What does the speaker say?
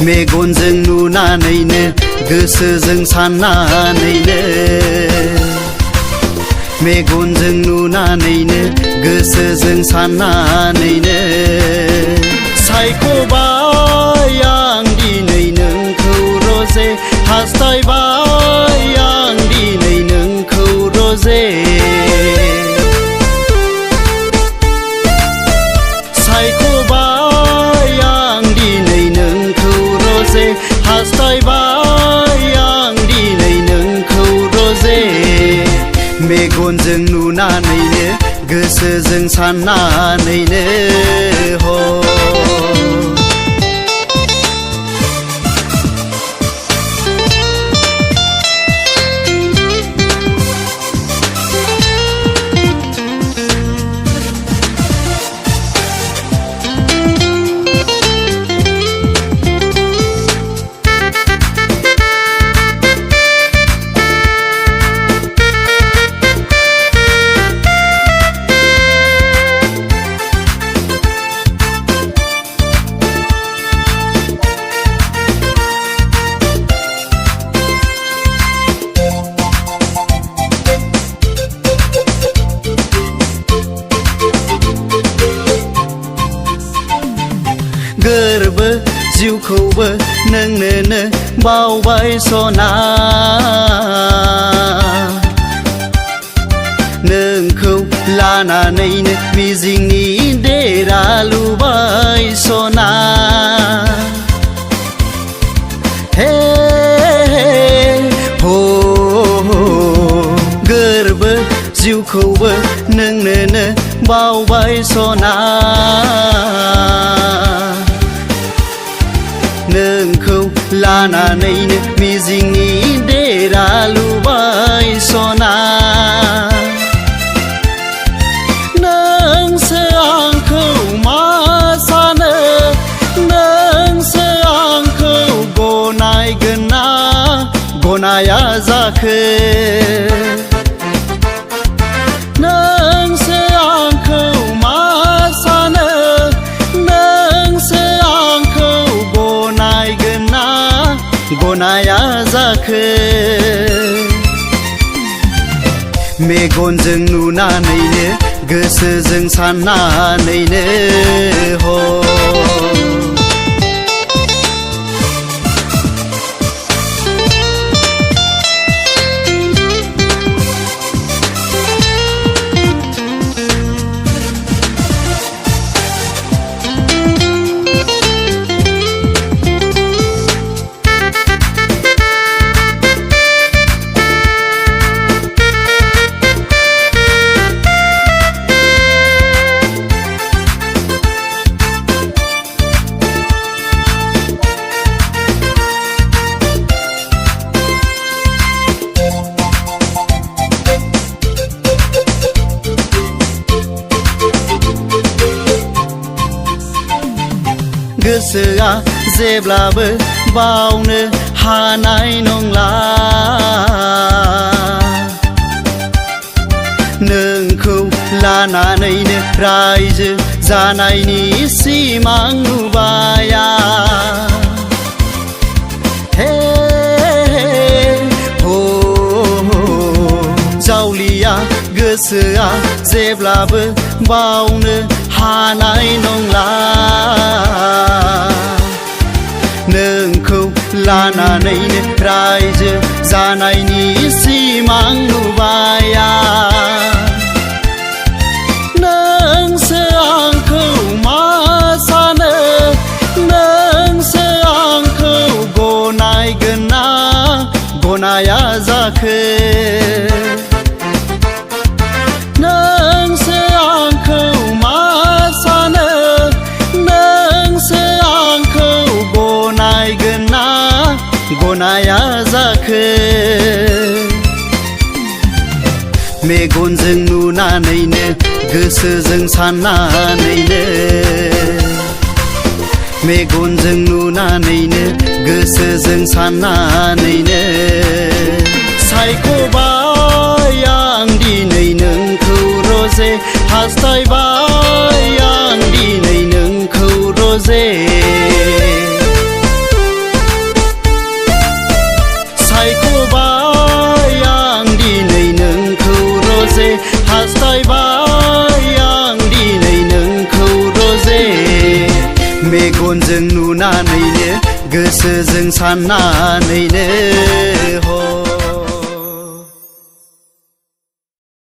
मेगनजों नुनानैनो गोसोजों साननानैनो मेगनजों नुनानैनो गोसोजों साननानैनो सायख'बाय आं दिनै नोंखौ रजे हास्थायबाय आं दिनै नोंखौ रजे सायख'बाय आं दिनै नोंखौ रजे हास्थायबाय आं दिनै नोंखौ रजे मेगनजों नुनानैनो गोसोजों साननानैनो गोरबो जिउखौबो नोंनोनो बावबाय सना नोंखौ लानानैनो मिजिंनि देरा लुबाय सना हे हो गोरबो जिउखौबो नोंनोनो बावबाय सना नोंखौ लानानैनो मिजिंनि देरा लुबाय सना नोंसो आंखौ मा सानो नोंसो आंखौ गनायगोन ना गनाया जाखो नोंसो आंखौ मा सानो नोंसो आंखौ गनायगोन ना गनाया जाखो मेगनजों नुनानैनो गोसोजों साननानैनो गोसोआ जेब्लाबो बावनो हानाय नंला नोंखौ लानानैनो रायजो जानायनि सिमां नुबाया हे हो जावलिया गोसोआ जेब्लाबो बावनो हानाय नंला नोंखौ लानानैनो रायजो जानायनि सिमां नुबाया नोंसो आंखौ मा सानो नोंसो आंखौ गनायगोन ना गनाया जाखो नोंसो आंखौ मा सानो नोंसो आंखौ गनायगोन ना गनाया जाखो मेगनजों नुनानैनो गोसोजों साननानैनो मेगनजों नुनानैनो गोसोजों साननानैनो सायख'बाय आं दिनै नोंखौ रजे हास्थायबाय आं दिनै नोंखौ रजे नुनानैनो गोसोजों साननानैनो